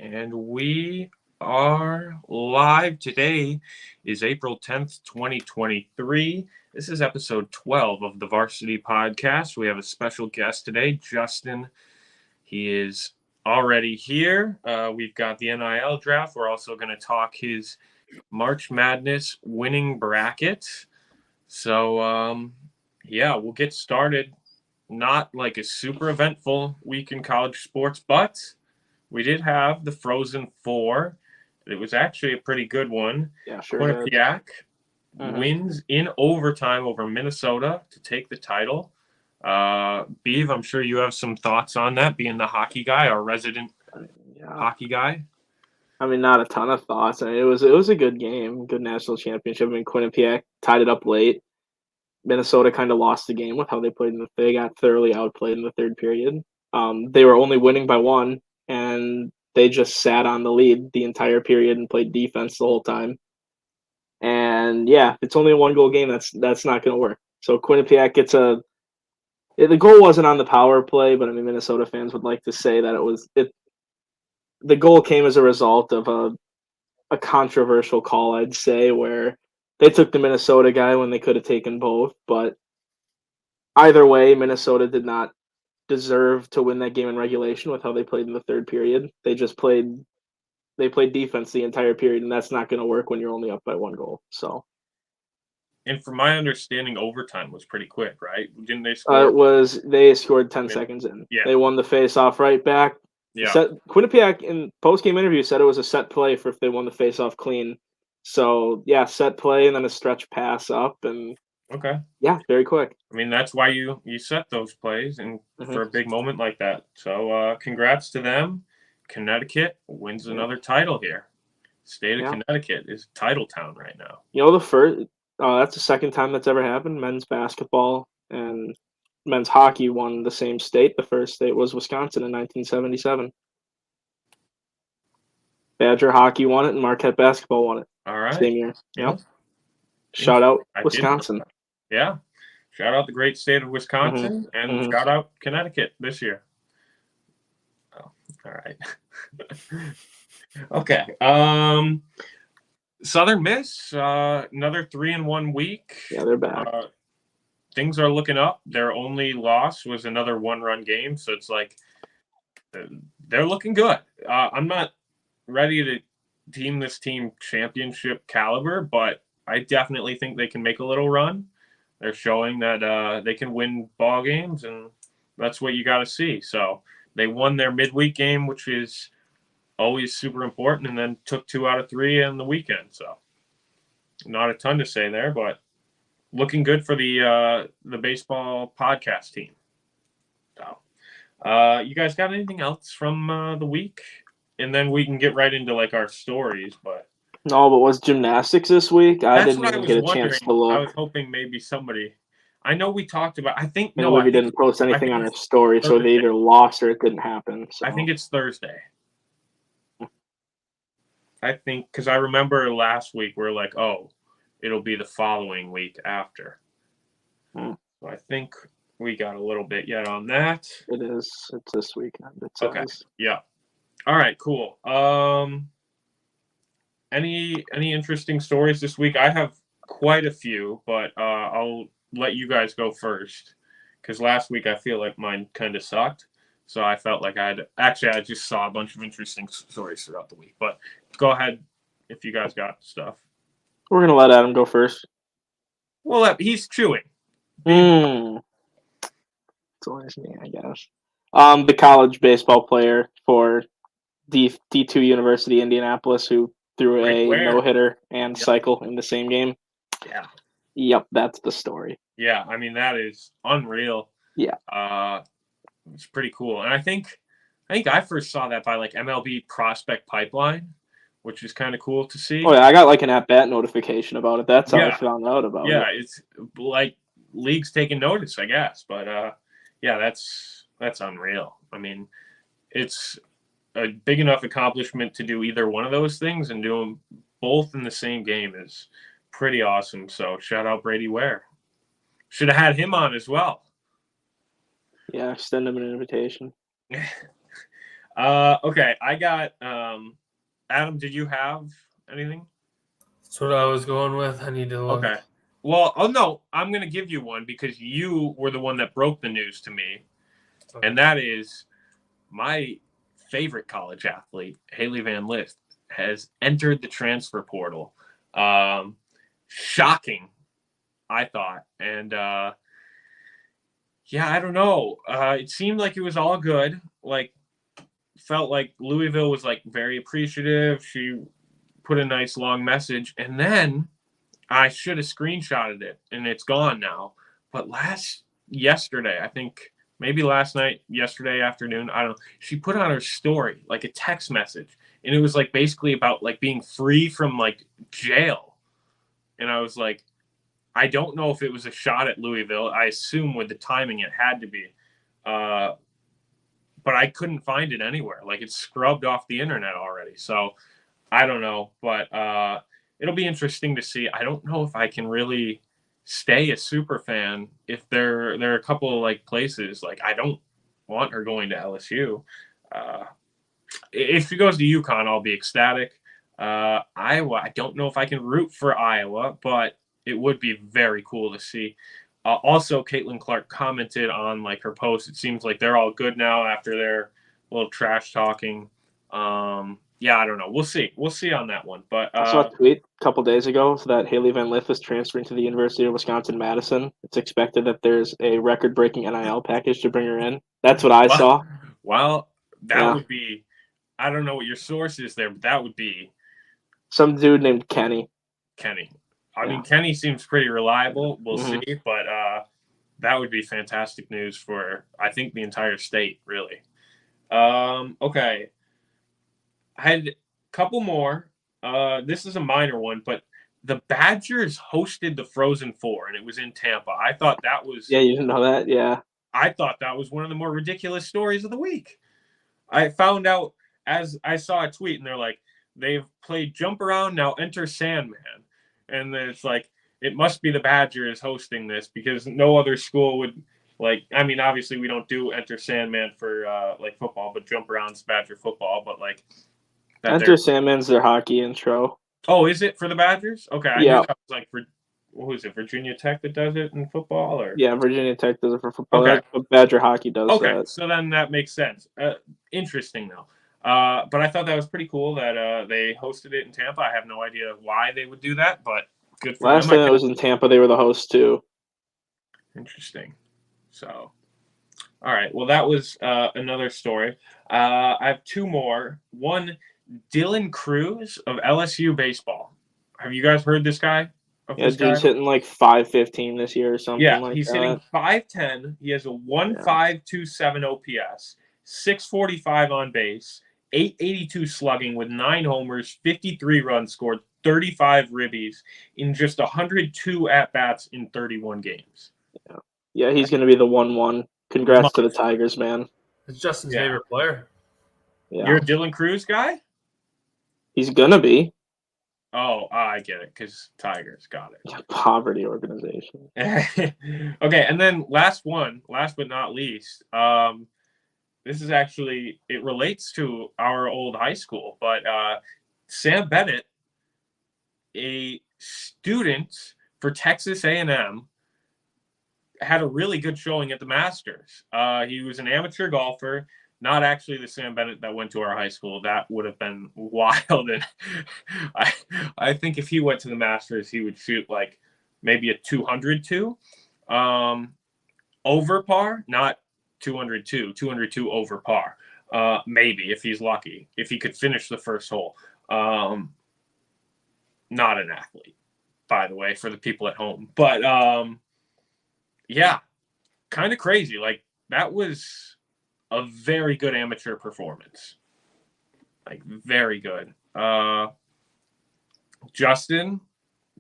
And we are live. Today is April 10th, 2023. This is episode 12 of the Varsity podcast. We have a special guest today, Justin. He is already here. We've got the NIL draft. We're also going to talk his March Madness winning bracket. So, we'll get started. Not like a super eventful week in college sports, but we did have the Frozen Four. It was actually a pretty good one. Yeah, sure. Quinnipiac wins in overtime over Minnesota to take the title. Beav, I'm sure you have some thoughts on that, being the hockey guy, our resident hockey guy. I mean, not a ton of thoughts. I mean, it was a good game, good national championship. I mean, Quinnipiac tied it up late. Minnesota kind of lost the game with how they played they got thoroughly outplayed in the third period. They were only winning by one, and they just sat on the lead the entire period and played defense the whole time. And yeah, it's only a 1-goal game. That's not going to work. So Quinnipiac gets the goal wasn't on the power play, but I mean, Minnesota fans would like to say that the goal came as a result of a controversial call, I'd say, where they took the Minnesota guy when they could have taken both. But either way, Minnesota did not deserve to win that game in regulation with how they played in the third period. They played defense the entire period, and that's not going to work when you're only up by 1 goal. So. And from my understanding, overtime was pretty quick, right? Didn't they score? They scored 10 seconds in. Yeah. They won the face-off right back. Yeah. Quinnipiac in post-game interview said it was a set play for if they won the face-off clean. So, yeah, set play and then a stretch pass up. And okay. Yeah, very quick. I mean, that's why you set those plays and for a big moment like that. So, congrats to them. Connecticut wins another title here. State of Connecticut is title town right now. You know, that's the second time that's ever happened. Men's basketball and men's hockey won the same state. The first state was Wisconsin in 1977. Badger hockey won it, and Marquette basketball won it. All right. Same year. Yep. Shout out Wisconsin. Yeah. Shout out the great state of Wisconsin, and shout out Connecticut this year. Oh, all right. Okay. Southern Miss, another 3-1 week. Yeah, they're back. Things are looking up. Their only loss was another 1-run game, so it's like they're looking good. I'm not ready to deem this team championship caliber, but I definitely think they can make a little run. They're showing that they can win ball games, and that's what you got to see. So they won their midweek game, which is always super important, and then took 2 out of 3 in the weekend. So not a ton to say there, but looking good for the baseball podcast team. So you guys got anything else from the week? And then we can get right into like our stories. But no, but was gymnastics this week? I didn't even get a chance to look. I was hoping maybe somebody. I know we talked about. I think we didn't post anything on our story, so they either lost or it didn't happen. So. I think it's Thursday. I think because I remember last week we're like, oh, it'll be the following week after. So I think we got a little bit yet on that. It is. It's this weekend. Okay. Yeah. All right. Cool. Any interesting stories this week? I have quite a few, but I'll let you guys go first because last week I feel like mine kind of sucked. So I felt like I just saw a bunch of interesting stories throughout the week. But go ahead if you guys got stuff. We're going to let Adam go first. Well, he's chewing. It's always me, I guess. The college baseball player for D2 University Indianapolis who threw a no-hitter and cycle in the same game. Yeah. Yep, that's the story. Yeah, I mean, that is unreal. Yeah. It's pretty cool. And I think I first saw that by like MLB Prospect Pipeline, which is kind of cool to see. Oh, yeah, I got like an at-bat notification about it. That's how I found out about it. Yeah, it's like leagues taking notice, I guess. But, yeah, that's unreal. I mean, it's a big enough accomplishment to do either one of those things, and do them both in the same game is pretty awesome. So shout out Brady Ware. Should have had him on as well. Yeah, extend him an invitation. Okay, I got Adam, did you have anything? That's what I was going with. I need to look. Okay. Well, oh no, I'm going to give you one because you were the one that broke the news to me. Okay. And that is my favorite college athlete, Haley Van Lith, has entered the transfer portal. Shocking, I thought. And yeah, I don't know. It seemed like it was all good. Like, felt like Louisville was like very appreciative. She put a nice long message. And then I should have screenshotted it, and it's gone now. But yesterday, I think maybe last night, yesterday afternoon, I don't know. She put on her story like a text message, and it was like basically about like being free from like jail. And I was like, I don't know if it was a shot at Louisville. I assume with the timing, it had to be. But I couldn't find it anywhere. Like it's scrubbed off the internet already. So I don't know, but it'll be interesting to see. I don't know if I can really stay a super fan if there are a couple of like places like I don't want her going to LSU. If she goes to UConn, I'll be ecstatic. Iowa, I don't know if I can root for Iowa, but it would be very cool to see. Also, Caitlin Clark commented on like her post. It seems like they're all good now after their little trash talking. Yeah, I don't know. We'll see. We'll see on that one. But I saw a tweet a couple days ago that Haley Van Lith is transferring to the University of Wisconsin-Madison. It's expected that there's a record-breaking NIL package to bring her in. That's what I saw. Well, that would be. I don't know what your source is there, but that would be some dude named Kenny. I mean, Kenny seems pretty reliable. We'll see, but that would be fantastic news for I think the entire state, really. Okay. I had a couple more. This is a minor one, but the Badgers hosted the Frozen Four, and it was in Tampa. I thought that was... Yeah, you didn't know that? Yeah. I thought that was one of the more ridiculous stories of the week. I found out as I saw a tweet, and they're like, they've played Jump Around, now enter Sandman. And then it's like, it must be the Badgers hosting this because no other school would... Like, I mean, obviously we don't do Enter Sandman for, like, football, but Jump Around's Badger football, but, like... Enter Sandman's their hockey intro. Oh, is it for the Badgers? Okay, I knew that was like for what was it, Virginia Tech that does it in football, or yeah, Virginia Tech does it for football. Okay, but Badger hockey does that. Okay, so then that makes sense. Interesting though. But I thought that was pretty cool that they hosted it in Tampa. I have no idea why they would do that, but good for them. Last time it was in Tampa, they were the host too. Interesting. So, all right. Well, that was another story. I have two more. One. Dylan Cruz of LSU baseball. Have you guys heard this guy? He's hitting like 515 this year or something. Yeah, like he's that. hitting 510. He has a 1.527 OPS, 645 on base, 882 slugging with 9 homers, 53 runs scored, 35 ribbies in just 102 at bats in 31 games. Yeah, he's going to be the 1-1. Congrats to the Tigers, man. It's Justin's favorite player. Yeah. You're a Dylan Cruz guy? He's gonna be. Oh, I get it, because Tigers got it. Yeah, poverty organization. Okay, and then last but not least, this is actually, it relates to our old high school, but Sam Bennett, a student for Texas A&M, had a really good showing at the Masters. He was an amateur golfer. Not actually the Sam Bennett that went to our high school. That would have been wild. And I think if he went to the Masters, he would shoot like maybe a 202 over par, not 202 over par. Maybe if he's lucky, if he could finish the first hole. Not an athlete, by the way, for the people at home. But yeah, kind of crazy. Like that was a very good amateur performance. Like, very good. Justin,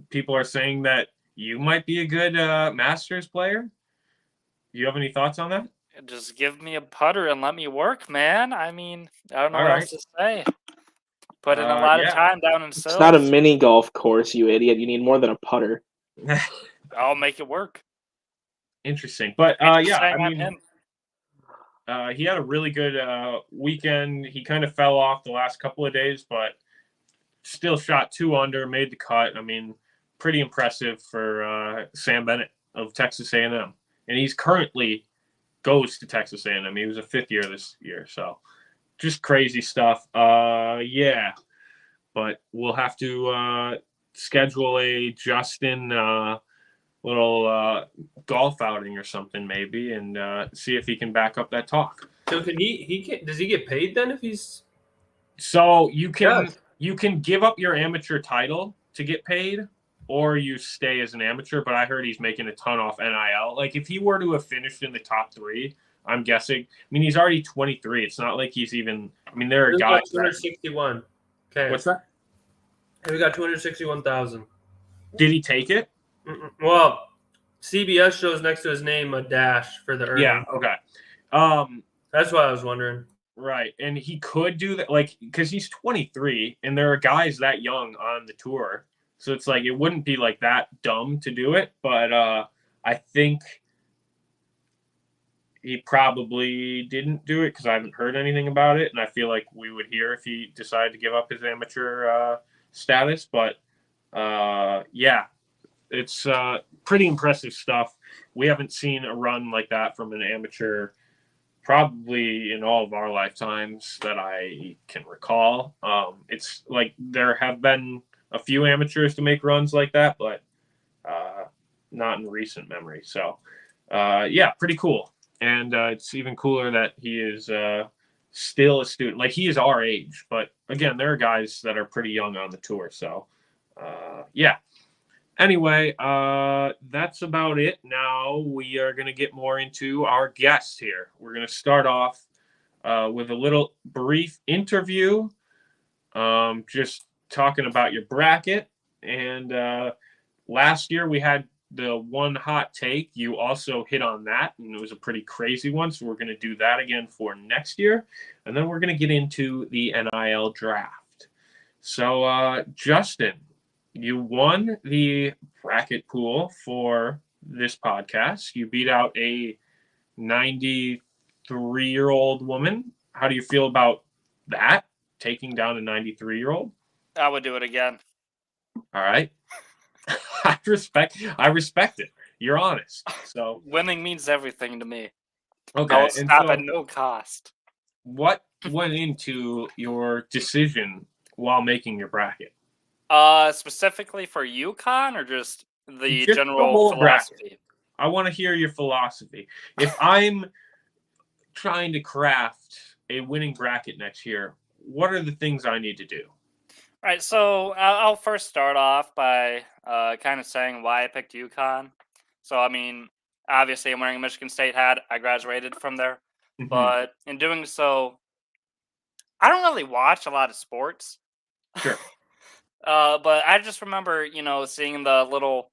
people are saying that you might be a good Masters player. Do you have any thoughts on that? Just give me a putter and let me work, man. I mean, I don't know what else to say. Put in a lot of time down in Sills. It's not a mini golf course, you idiot. You need more than a putter. I'll make it work. Interesting. But, yeah, I mean... He had a really good weekend. He kind of fell off the last couple of days, but still shot 2 under, made the cut. I mean, pretty impressive for Sam Bennett of Texas A&M. And he's currently goes to Texas A&M. He was a 5th year this year, so just crazy stuff. Yeah, but we'll have to schedule a Justin little golf outing or something maybe, and see if he can back up that talk. So can does he get paid then if he's? So you can give up your amateur title to get paid, or you stay as an amateur. But I heard he's making a ton off NIL. Like if he were to have finished in the top 3, I'm guessing. I mean, he's already 23. It's not like he's even. I mean, there are guys. 261. Okay. What's that? We got 261,000. Did he take it? Well, CBS shows next to his name a dash for the earning. Yeah. Okay. That's what I was wondering. Right, and he could do that, like, because he's 23, and there are guys that young on the tour, so it's like it wouldn't be like that dumb to do it. But I think he probably didn't do it because I haven't heard anything about it, and I feel like we would hear if he decided to give up his amateur status. But yeah, it's pretty impressive stuff. We haven't seen a run like that from an amateur probably in all of our lifetimes that I can recall. It's like there have been a few amateurs to make runs like that, but not in recent memory. So yeah, pretty cool. And it's even cooler that he is still a student. Like he is our age, but again, there are guys that are pretty young on the tour. So yeah. Anyway, that's about it. Now we are going to get more into our guests here. We're going to start off with a little brief interview, just talking about your bracket. And last year we had the one hot take. You also hit on that, and it was a pretty crazy one. So we're going to do that again for next year. And then we're going to get into the NIL draft. So, Justin, you won the bracket pool for this podcast. You beat out a 93-year-old woman. How do you feel about that, taking down a 93-year-old? I would do it again. All right. I respect it. You're honest. So winning means everything to me. Okay. I'll stop at no cost. What went into your decision while making your bracket? Specifically for UConn or just the Just general philosophy? Bracket. I want to hear your philosophy. If I'm trying to craft a winning bracket next year, what are the things I need to do? All right, so I'll first start off by kind of saying why I picked UConn. So, I mean, obviously I'm wearing a Michigan State hat. I graduated from there. Mm-hmm. But in doing so, I don't really watch a lot of sports. Sure. But I just remember, seeing the little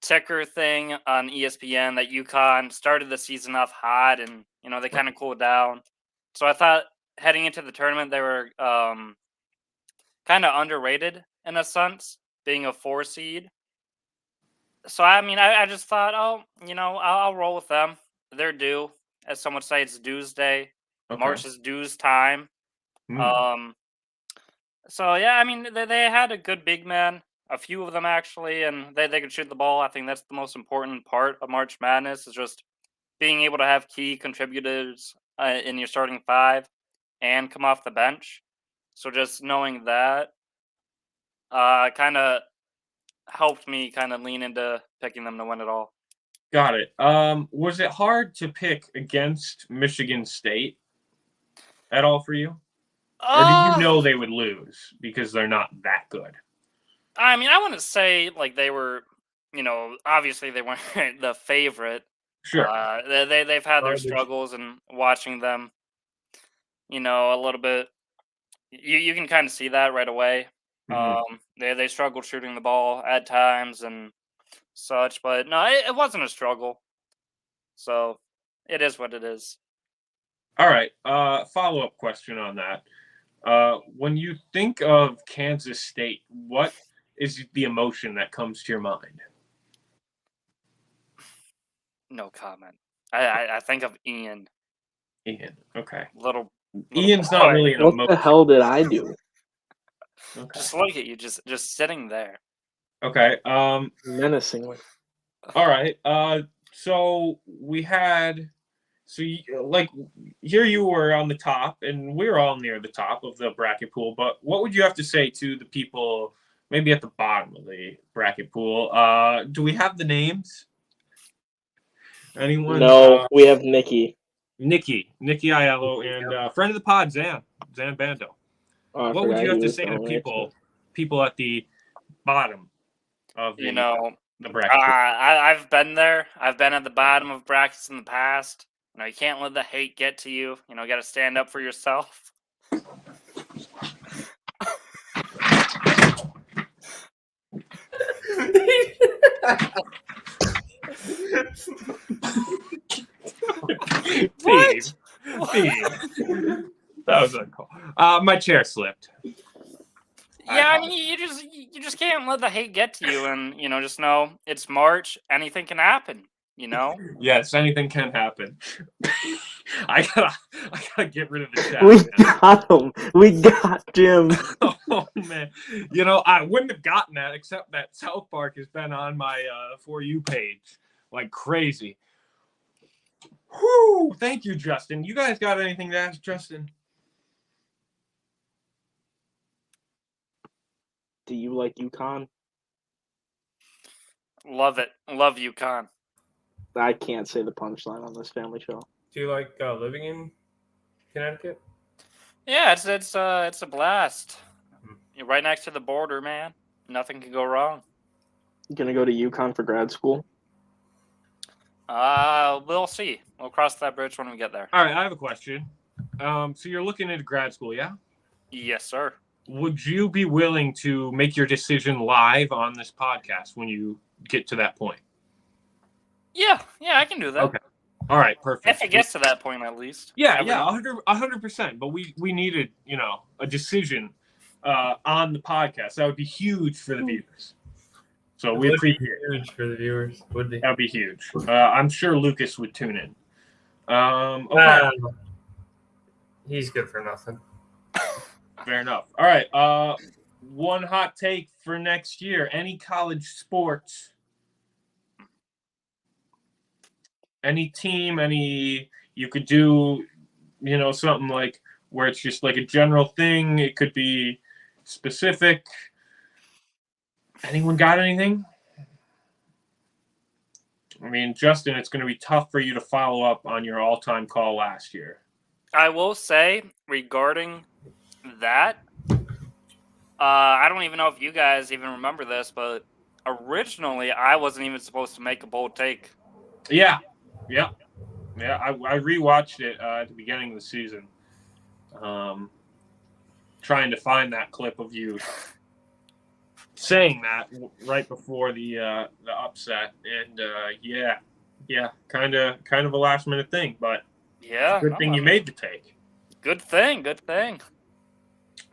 ticker thing on ESPN that UConn started the season off hot and, they kind of cooled down. So I thought heading into the tournament, they were kind of underrated in a sense, being a 4 seed. So, I mean, I just thought, I'll roll with them. They're due. As some would say, it's dues day. Okay. March is dues time. So, yeah, I mean, they had a good big man, a few of them actually, and they could shoot the ball. I think that's the most important part of March Madness is just being able to have key contributors in your starting 5 and come off the bench. So just knowing that kind of helped me kind of lean into picking them to win it all. Got it. Was it hard to pick against Michigan State at all for you? Or did you know they would lose because they're not that good? I mean, I wouldn't say like they were, obviously they weren't the favorite. Sure. They've had their struggles, and watching them, a little bit, you can kind of see that right away. Mm-hmm. They struggled shooting the ball at times and such, but no, it wasn't a struggle. So it is what it is. All right. Follow-up question on that. When you think of Kansas State, what is the emotion that comes to your mind? No comment. I think of Ian. Ian. Okay. Little Ian's boy. not really an What emotion. the hell did I do? Okay. Just look at you, just sitting there. Okay. Menacingly. All right. So we had. So, like, here you were on the top, and we were all near the top of the bracket pool. But what would you have to say to the people, maybe at the bottom of the bracket pool? Do we have the names? Anyone? No, we have Nikki. Nikki Aiello, and friend of the pod, Zan Bando. Oh, I What would forgot you he have to was say to down there, too. people at the bottom of You the know, the bracket? I've been there. I've been at the bottom of brackets in the past. You know, you can't let the hate get to you. You know, you got to stand up for yourself. Steve. That was uncalled. My chair slipped. Yeah, I mean, you just can't let the hate get to you, and you know, just know it's March. Anything can happen. You know. Yes, anything can happen. I gotta get rid of the chat. We Man. got him. We got Jim. Oh man, you know I wouldn't have gotten that except that South Park has been on my For You page like crazy. Whoo! Thank you, Justin. You guys got anything to ask Justin? Do you like UConn? Love it. Love UConn. I can't say the punchline on this family show. Do you like living in Connecticut? Yeah, it's a blast. You're right next to the border, man. Nothing can go wrong. You gonna go to UConn for grad school? We'll see. We'll cross that bridge when we get there. All right, I have a question. So you're looking into grad school, yeah? Yes, sir. Would you be willing to make your decision live on this podcast when you get to that point? Yeah, I can do that. Okay. All right, perfect. If it gets to that point, at least. Yeah, Never know. 100%. But we needed, a decision on the podcast. That would be huge for the viewers. So we Would be appreciate it. huge for the viewers. Would be. That would be huge. I'm sure Lucas would tune in. Okay. He's good for nothing. Fair enough. All right. One hot take for next year. Any college sports? Any team? You could do, something like where it's just like a general thing. It could be specific. Anyone got anything? I mean, Justin, it's going to be tough for you to follow up on your all-time call last year. I will say regarding that, I don't even know if you guys even remember this, but originally I wasn't even supposed to make a bold take. Yeah. I rewatched it at the beginning of the season, trying to find that clip of you saying that right before the upset, and kind of a last minute thing, but Yeah, good thing you made the take. Good thing.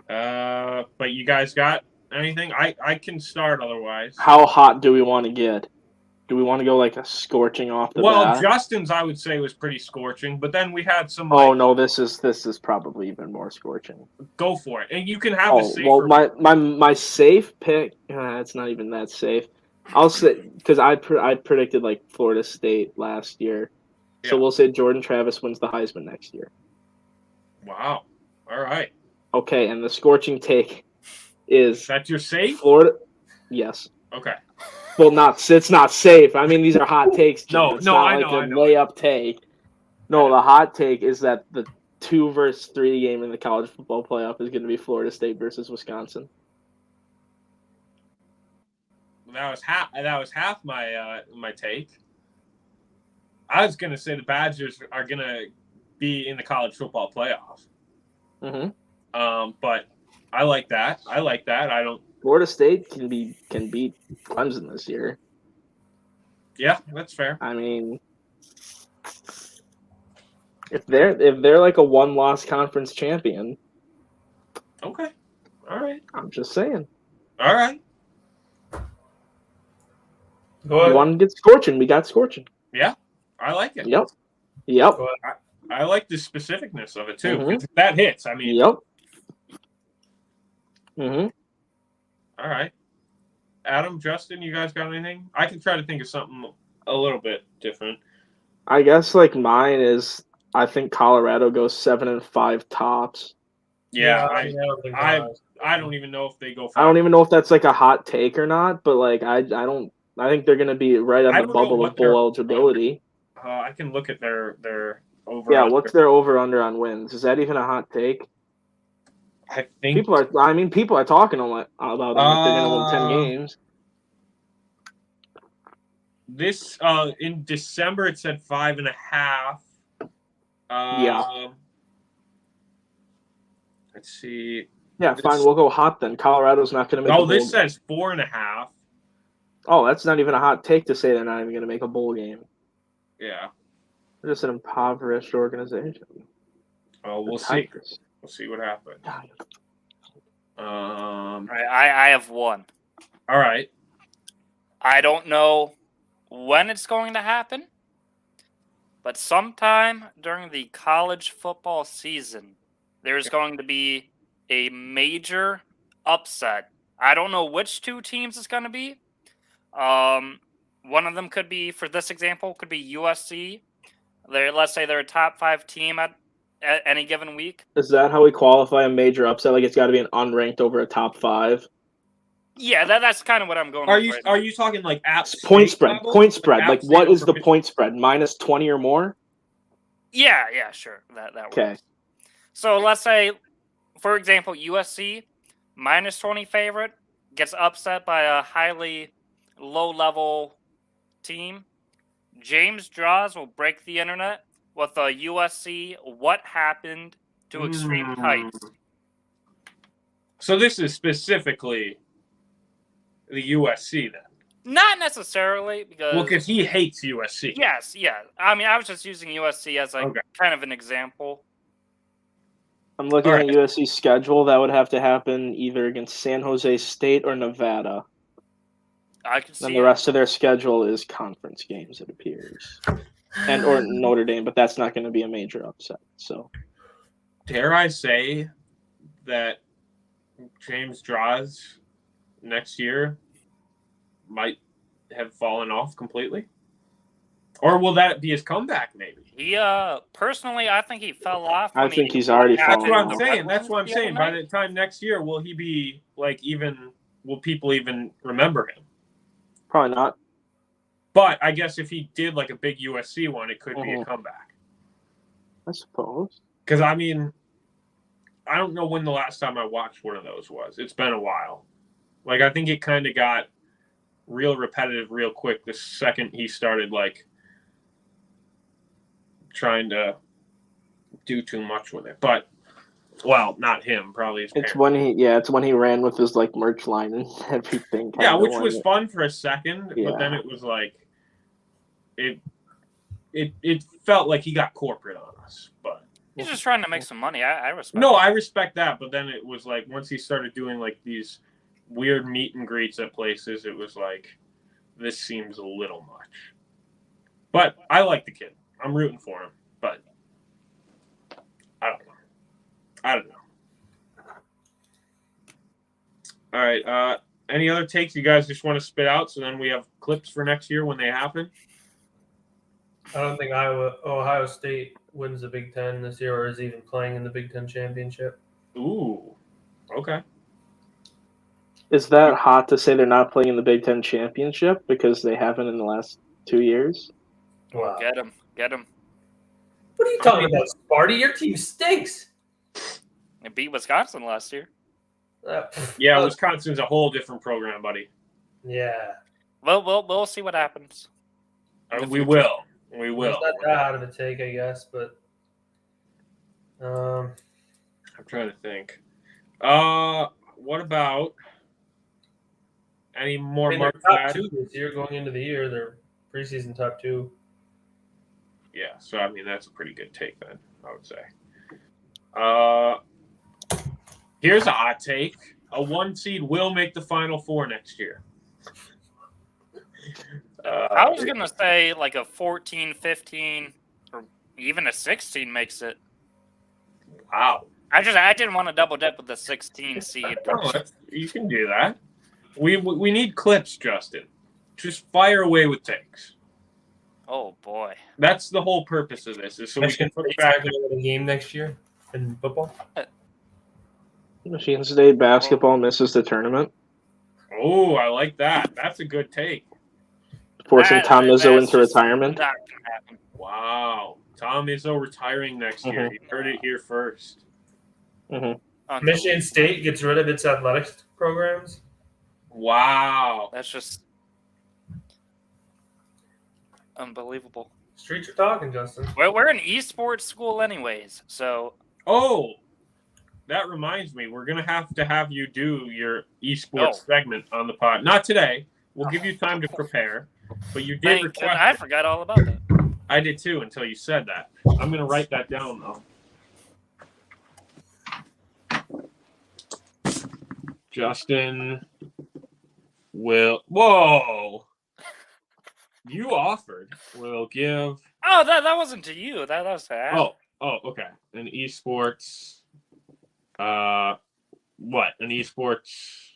But you guys got anything? I can start otherwise. How hot do we want to get? Do we want to go like a scorching off the bat? Justin's I would say was pretty scorching, but then we had some. Oh no, this is probably even more scorching. Go for it, and you can have a safer. Well, my safe pick. It's not even that safe. I'll say because I predicted like Florida State last year, so we'll say Jordan Travis wins the Heisman next year. Wow. All right. Okay, and the scorching take is that your safe? Florida. Yes. Okay. Well, it's not safe. I mean, these are hot takes. Jim. It's not I like know. a layup take. No, the hot take is that the 2-3 game in the college football playoff is going to be Florida State versus Wisconsin. That was half my take. I was going to say the Badgers are going to be in the college football playoff. Mm-hmm. But I like that. I don't. Florida State can beat Clemson this year. Yeah, that's fair. I mean, if they're like a 1-loss conference champion. Okay. All right. I'm just saying. All right. You want to get scorching? We got scorching. Yeah, I like it. Yep. I like the specificness of it too. Mhm. 'Cause that hits. I mean, Yep. Mm-hmm. all right. Adam, Justin, you guys got anything? I can try to think of something a little bit different. I guess like mine is I think Colorado goes 7-5 tops. Yeah, I don't think I don't even know if they go 5. I don't even know if that's like a hot take or not, but like I think they're gonna be right on I the don't know bubble what of bowl their eligibility. I can look at their over. Yeah, what's their over under on wins? Is that even a hot take? I think People are talking about them like they're gonna win 10 games. This in December it said 5.5. Yeah. Let's see. Yeah, fine. We'll go hot then. Colorado's not going to make. Oh, this says 4.5. Oh, that's not even a hot take to say they're not even going to make a bowl game. Yeah. They're just an impoverished organization. Oh, we'll see. We'll see what happens. All right, I have one. All right. I don't know when it's going to happen, but sometime during the college football season, there's going to be a major upset. I don't know which two teams it's going to be. One of them could be, for this example, could be USC. Let's say they're a top 5 team at any given week. Is that how we qualify a major upset? Like it's got to be an unranked over a top 5? Yeah, that's kind of what I'm going. Are you talking like point spread? Level? Point spread. Like what is the Michigan? point spread? Minus 20 or more? Yeah, sure. That works. Okay. So let's say, for example, USC minus 20 favorite gets upset by a highly low-level team. James Draws will break the internet with a USC what happened to Extreme Heights. So this is specifically the USC then? Not necessarily, because he hates USC. Yes, yeah. I mean, I was just using USC as kind of an example. I'm looking at USC's schedule. That would have to happen either against San Jose State or Nevada. I can see. And the rest of their schedule is conference games, it appears, or Notre Dame, but that's not going to be a major upset. So, dare I say that James Draws next year might have fallen off completely? Or will that be his comeback, maybe? He personally, I think he fell off. I think he's already fallen off. That's what I'm saying. That's what I'm saying. By the time next year, will he be will people even remember him? Probably not. But I guess if he did like a big USC one, it could be a comeback. I suppose. Because I mean, I don't know when the last time I watched one of those was. It's been a while. Like I think it kind of got real repetitive real quick the second he started trying to do too much with it. But well, not him, probably his parents. It's when he ran with his merch line and everything. Yeah, which was fun for a second, but then it was it felt like he got corporate on us. But he's just trying to make some money. I respect. No, that. I respect that, but then it was once he started doing these weird meet and greets at places, it was this seems a little much. But I like the kid. I'm rooting for him, but I don't know. All right. Any other takes you guys just want to spit out so then we have clips for next year when they happen? I don't think Ohio State wins the Big Ten this year or is even playing in the Big Ten championship. Ooh. Okay. Is that hot to say they're not playing in the Big Ten championship because they haven't in the last 2 years? Wow. Get him. What are you talking about, Sparty? Your team stinks. They beat Wisconsin last year. Yeah, Wisconsin's a whole different program, buddy. Yeah. Well, we'll see what happens. We will. We It's will. not that out of a take, I guess, but I'm trying to think. What about any more they're top 2 this year going into the year. They're preseason top 2. Yeah, so I mean that's a pretty good take then, I would say. Here's a hot take. A 1 seed will make the Final Four next year. I was going to say a 14, 15, or Even a 16 makes it. Wow. I didn't want to double dip with the 16 seed. Oh, you can do that. We need clips, Justin. Just fire away with takes. Oh boy. That's the whole purpose of this, is so we Michigan can look State's back. not going to win a game next year in football. Michigan State basketball misses the tournament, Oh, I like that. That's a good take. forcing Tom Izzo That's into just retirement. not gonna happen. Wow. Tom Izzo retiring next year. You heard it here first. Mm-hmm. Michigan State gets rid of its athletics programs. Wow. That's just unbelievable. Streets are talking, Justin. We're an esports school anyways, so Oh, that reminds me. We're going to have you do your esports segment on the pod. Not today. We'll give you time to prepare. But you did request I forgot all about that. I did too until you said that. I'm going to write that down, though. Justin will. Whoa! You offered. Will give. Oh, that wasn't to you. That was to Adam. Oh, okay. An esports. What? An esports.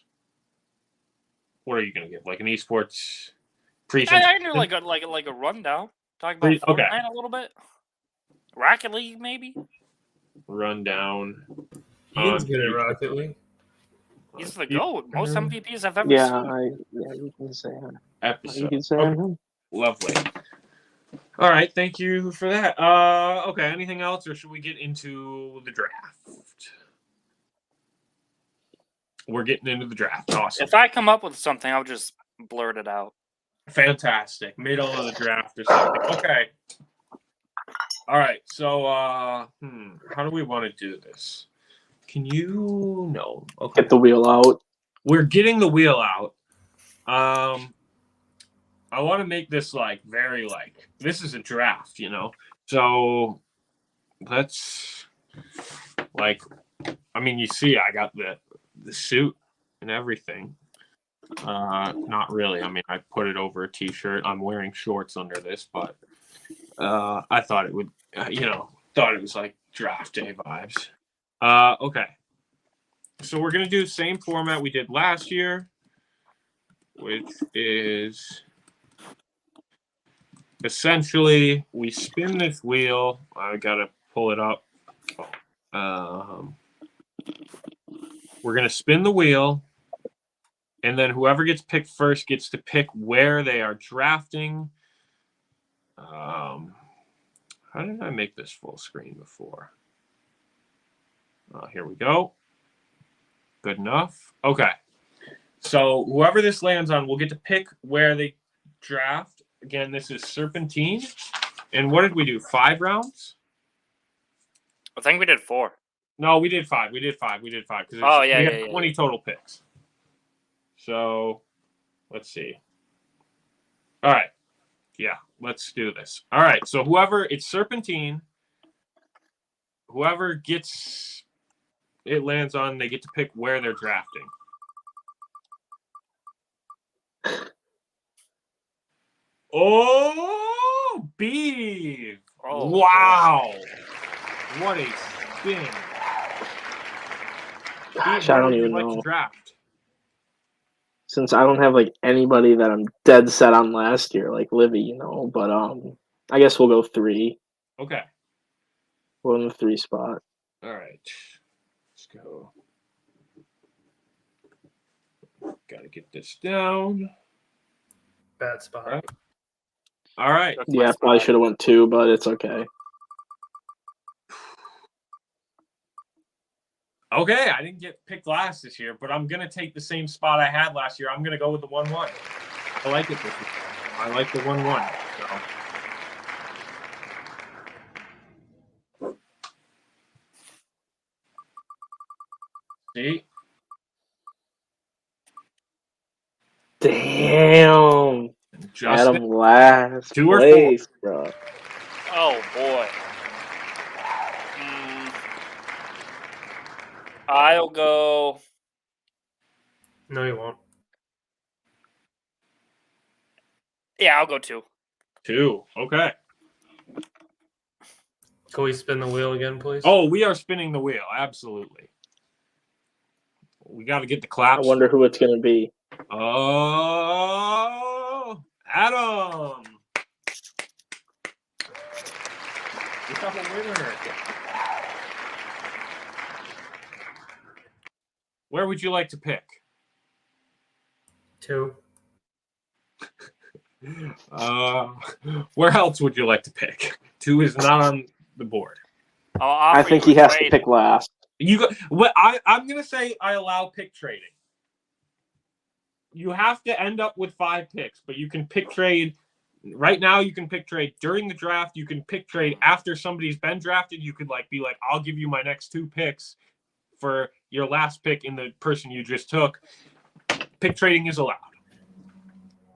What are you going to give? Like an esports presentation? I knew like a rundown. Talk about Fortnite a little bit. Rocket League, maybe. Rundown. Ian's good at Rocket League. He's the GOAT. Most MVPs I've ever seen. You can say that. Episode. You can say okay. Lovely. All right, thank you for that. Okay, anything else, or should we get into the draft? We're getting into the draft. Awesome. If I come up with something, I'll just blurt it out. Fantastic. Middle of the draft or something. Okay. All right. So, how do we want to do this? Can you no? Okay. Get the wheel out. We're getting the wheel out. I want to make this very this is a draft, So let's you see I got the suit and everything. Not really. I put it over a t-shirt. I'm wearing shorts under this, but I thought it would thought it was like draft day vibes. Okay. So we're gonna do the same format we did last year, which is essentially we spin this wheel. I gotta pull it up. We're gonna spin the wheel, and then whoever gets picked first gets to pick where they are drafting. How did I make this full screen before? Here we go. Good enough. Okay. So whoever this lands on will get to pick where they draft. Again, this is Serpentine. And what did we do? 5 rounds? I think we did 4. No, we did 5. We did 5. We had 20 total picks. So let's see. All right. Yeah, let's do this. All right. So it's Serpentine. Whoever gets it lands on, they get to pick where they're drafting. Oh, Beeve! Oh, wow! What a spin! Gosh, I don't even like know. To draft? Since I don't have anybody that I'm dead set on last year, like Livy, but I guess we'll go 3. Okay. We're in the 3 spot. All right. Let's go. Got to get this down. Bad spot. All right. Yeah, I probably should have went 2, but it's okay. Okay, I didn't get picked last this year, but I'm going to take the same spot I had last year. I'm going to go with the 1-1. I like it this year. I like the 1-1. So. See? Damn. Justin, Adam last 2 or place, 4? bro. Oh boy. I'll go. No, you won't. Yeah, I'll go 2. 2. Okay. Can we spin the wheel again, please? Oh, we are spinning the wheel. Absolutely. We got to get the I claps. wonder who it's going to be. Oh, Adam. We have a winner. Where would you like to pick? 2. Where else would you like to pick? 2 is not on the board. I think he has to pick last. I'm gonna say I allow pick trading. You have to end up with 5 picks, but you can pick trade. Right now, you can pick trade during the draft. You can pick trade after somebody's been drafted. You could be like, I'll give you my next 2 picks for your last pick in the person you just took. Pick trading is allowed.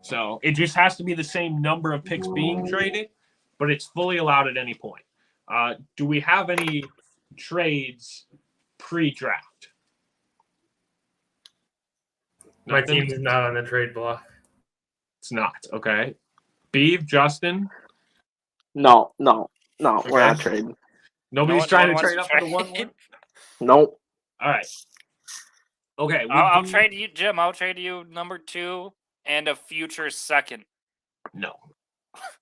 So it just has to be the same number of picks being traded, but it's fully allowed at any point. Do we have any trades pre-draft? My Nothing? team's not on the trade block. It's not. Okay. Beeve, Justin? No, we're not trading. Nobody's trying to trade up for the 1-1? Nope. All right. Okay. I'll trade you, Jim. I'll trade you number 2 and a future second. No.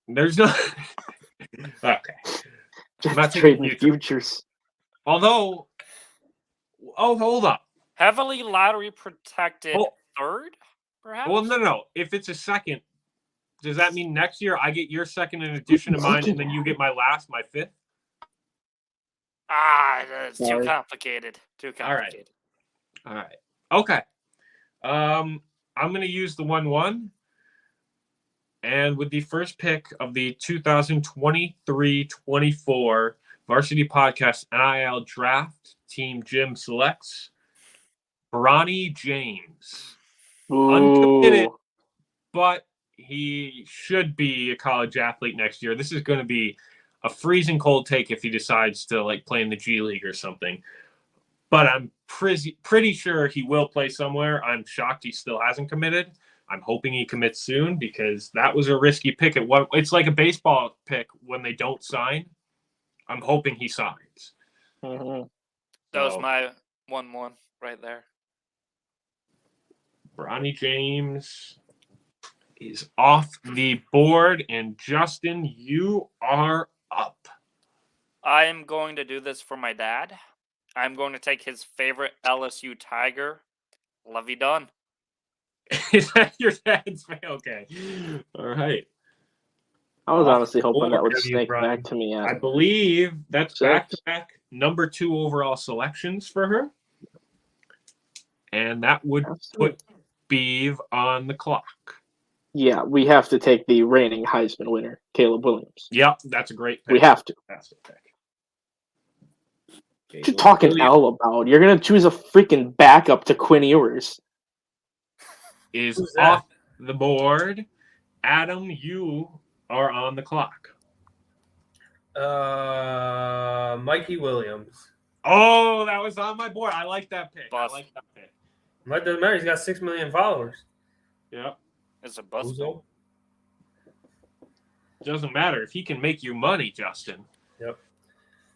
There's no. Okay. I'm not trading futures. Although, hold up. Heavily lottery protected third, perhaps? Well, no. If it's a second, does that mean next year I get your second in addition to mine, and then you get my 5th? It's too complicated. Too complicated. All right. Okay. I'm going to use the 1-1. And with the first pick of the 2023-24 Varsity Podcast NIL Draft, Team Jim selects Bronny James. Ooh. Uncommitted, but he should be a college athlete next year. This is going to be a freezing cold take if he decides to play in the G League or something. But I'm pretty sure he will play somewhere. I'm shocked he still hasn't committed. I'm hoping he commits soon because that was a risky pick. It's like a baseball pick when they don't sign. I'm hoping he signs. Mm-hmm. That was my 1-1 right there. Bronny James is off the board, and Justin, you are up. I am going to do this for my dad. I'm going to take his favorite LSU Tiger, Lovey Dunn. Is that your dad's fan? Okay. All right. I was honestly hoping that would snake back to me. I believe that's back-to-back number 2 overall selections for her. And that would put Beeve on the clock. Yeah, we have to take the reigning Heisman winner, Caleb Williams. Yep, that's a great pick. We have to. That's a pick. What you talking L about? You're going to choose a freaking backup to Quinn Ewers. Is off the board. Adam, you are on the clock. Mikey Williams. Oh, that was on my board. I like that pick. Bust. I like that pick. It doesn't matter. He's got 6 million followers. Yep. It's a bust. Doesn't matter if he can make you money, Justin. Yep.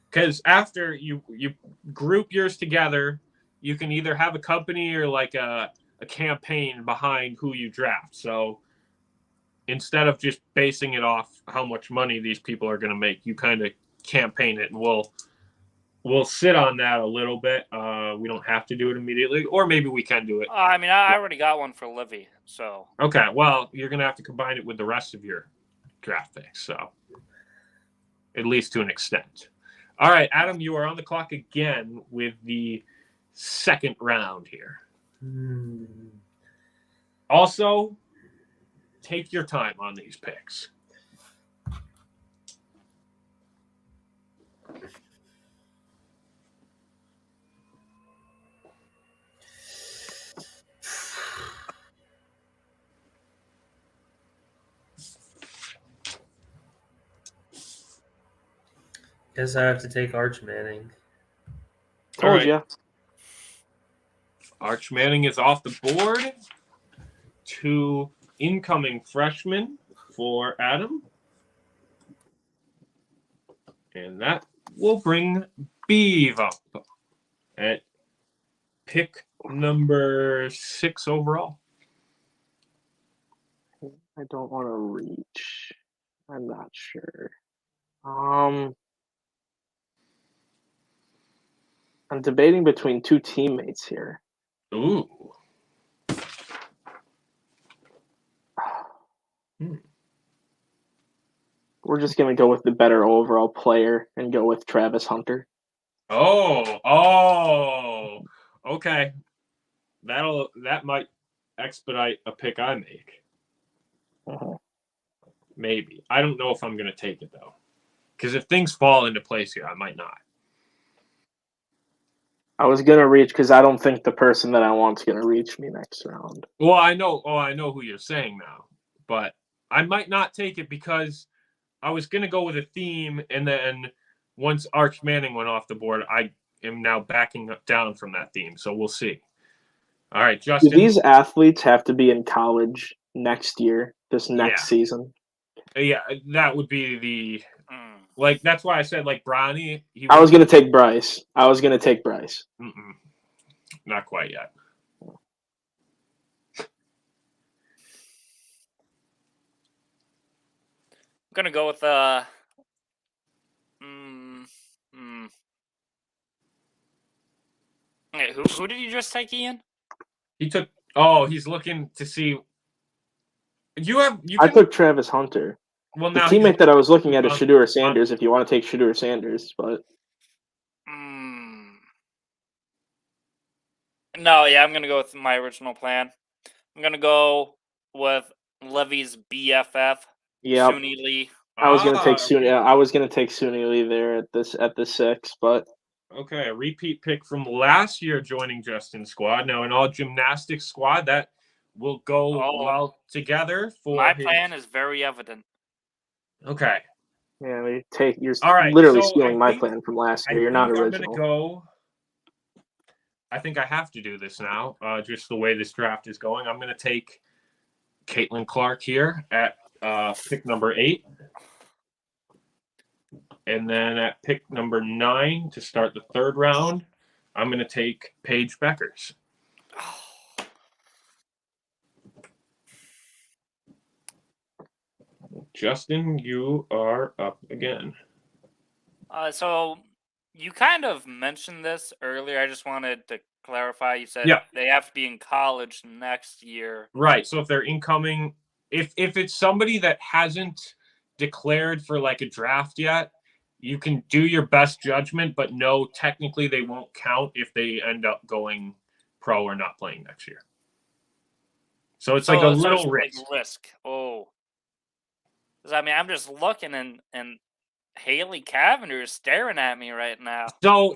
Because after you group yours together, you can either have a company or a campaign behind who you draft. So instead of just basing it off how much money these people are going to make, you kind of campaign it, and we'll sit on that a little bit. We don't have to do it immediately, or maybe we can do it. I already got one for Livy, so. Okay, well, you're going to have to combine it with the rest of your draft picks, so at least to an extent. All right, Adam, you are on the clock again with the second round here. Also, take your time on these picks. Guess I have to take Arch Manning. Told you. Arch Manning is off the board. 2 incoming freshmen for Adam. And that we'll bring Beeve up at pick number 6 overall. I don't want to reach. I'm not sure. I'm debating between two teammates here. Ooh. We're just gonna go with the better overall player and go with Travis Hunter. Oh, okay. That might expedite a pick I make. Uh-huh. Maybe. I don't know if I'm gonna take it though, because if things fall into place here, I might not. I was gonna reach because I don't think the person that I want is gonna reach me next round. Well, I know. Oh, I know who you're saying now, but I might not take it because I was gonna go with a theme, and then once Arch Manning went off the board, I am now backing down from that theme. So we'll see. All right, Do Justin. these athletes have to be in college next year, this next Yeah. season? Yeah, that would be the like. That's why I said like Bronny. I was gonna take Bryce. Not quite yet. I'm gonna go with Okay, who did you just take, Ian? He took. Oh, he's looking to see. I took Travis Hunter. Well, The now teammate that I was looking at is on- Shedeur Sanders. If you want to take Shedeur Sanders, but No, yeah, I'm gonna go with my original plan. I'm gonna go with Levy's BFF, Yep. Suni Lee. I was gonna take okay. Suni. I was gonna take Suni Lee there at the 6, but Okay, a repeat pick from last year joining Justin's squad. Now an all gymnastics squad that will go well together for my plan is very evident. Okay. yeah, you're All right, literally so stealing my plan from last year. You're not original. I think I have to do this now, just the way this draft is going. I'm going to take Caitlin Clark here at pick number 8. And then at pick number 9 to start the third round, I'm going to take Paige Beckers. Justin, you are up again. So you kind of mentioned this earlier. I just wanted to clarify. You said they have to be in college next year. Right. So if they're incoming, if it's somebody that hasn't declared for like a draft yet, you can do your best judgment, but no, technically they won't count if they end up going pro or not playing next year. So it's like a little risk. Like risk. Oh. Because, I mean, I'm just looking and Haley Cavender is staring at me right now.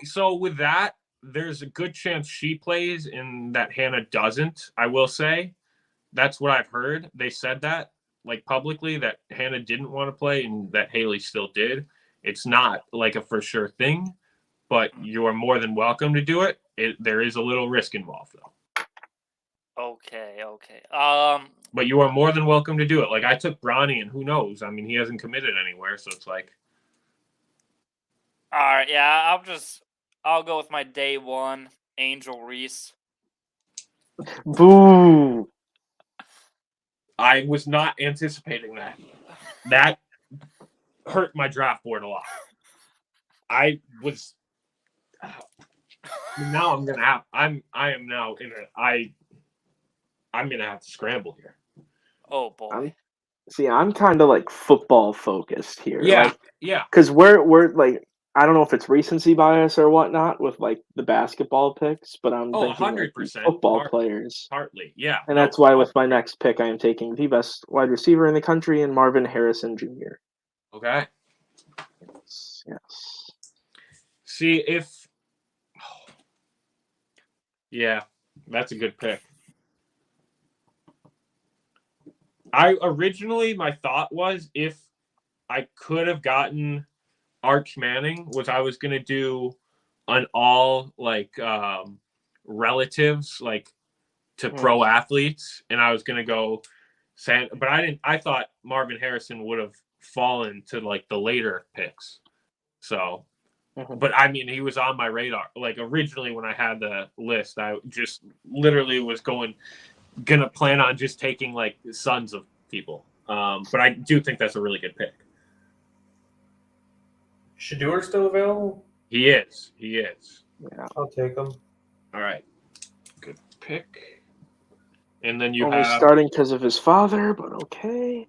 So with that, there's a good chance she plays and that Hannah doesn't, I will say. That's what I've heard. They said that, like publicly, that Hannah didn't want to play and that Haley still did. It's not like a for sure thing, but you are more than welcome to do it. There is a little risk involved, though. Okay. But you are more than welcome to do it. Like I took Bronny, and who knows? I mean, he hasn't committed anywhere, so it's like. All right, yeah, I'll go with my day one, Angel Reese. Boo! I was not anticipating that. That hurt my draft board a lot. I was. Now I'm gonna have. I am now in a. I'm gonna have to scramble here. Oh boy. I'm kind of like football focused here. Yeah, Because we're like, I don't know if it's recency bias or whatnot with like the basketball picks, but I'm thinking 100% like, football players. Partly, yeah. And that's why with my next pick, I am taking the best wide receiver in the country and Marvin Harrison Jr. Okay. Yes. See if. Yeah, that's a good pick. My thought was if I could have gotten Arch Manning, was I was gonna do an all like relatives like to pro athletes, and I was gonna go but I didn't. I thought Marvin Harrison would have fallen to like the later picks. So But I mean, he was on my radar. Like originally, when I had the list, I just literally was gonna plan on just taking like sons of people. But I do think that's a really good pick. Shador still available? He is. He is. Yeah. I'll take him. All right. Good pick. And then you Only have starting because of his father, but okay.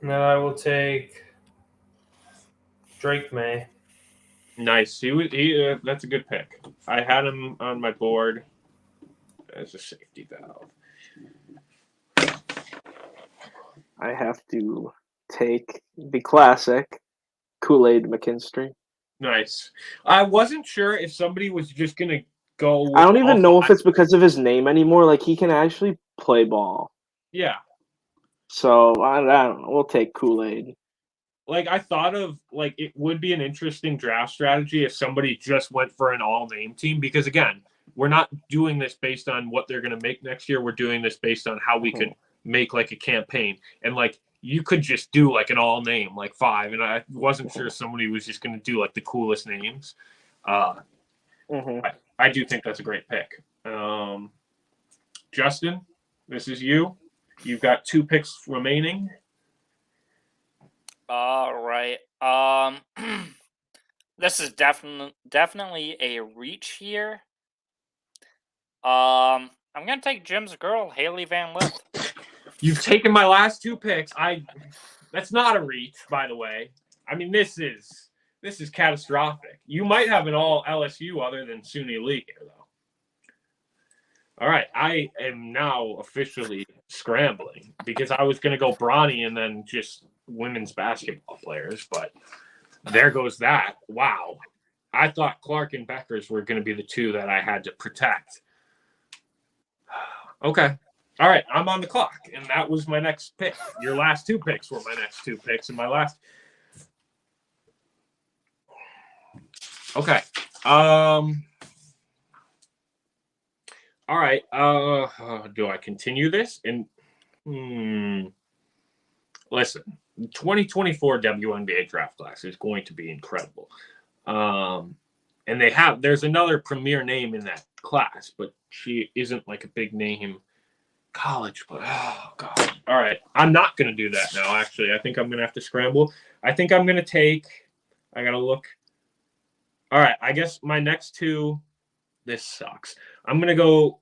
And then I will take Drake May. Nice. That's a good pick. I had him on my board as a safety valve. I have to take the classic Kool-Aid McKinstry. Nice. I wasn't sure if somebody was just gonna go. I don't even know if it's because of his name anymore. Like, he can actually play ball. Yeah. So, I don't know. We'll take Kool-Aid. Like, I thought of, like, it would be an interesting draft strategy if somebody just went for an all-name team. Because, again, we're not doing this based on what they're going to make next year. We're doing this based on how we could make, like, a campaign. And, like, you could just do, like, an all-name, like, 5. And I wasn't sure somebody was just going to do, like, the coolest names. I do think that's a great pick. Justin, this is you. You've got 2 picks remaining. All right. This is definitely a reach here. I'm gonna take Jim's girl, Haley Van Lith. You've taken my last 2 picks. That's not a reach, by the way. I mean, this is catastrophic. You might have an all LSU other than SUNY Lee here, though. All right, I am now officially scrambling because I was going to go Bronny and then just women's basketball players, but there goes that. Wow. I thought Clark and Beckers were going to be the 2 that I had to protect. Okay. All right, I'm on the clock, and that was my next pick. Your last 2 picks were my next 2 picks, and my last. Okay. All right. Do I continue this? And listen, 2024 WNBA draft class is going to be incredible. And there's another premier name in that class, but she isn't like a big name college. But oh god. All right, I'm not gonna do that now. Actually, I think I'm gonna have to scramble. I think I'm gonna take. I gotta look. All right, I guess my next 2. This sucks. I'm going to go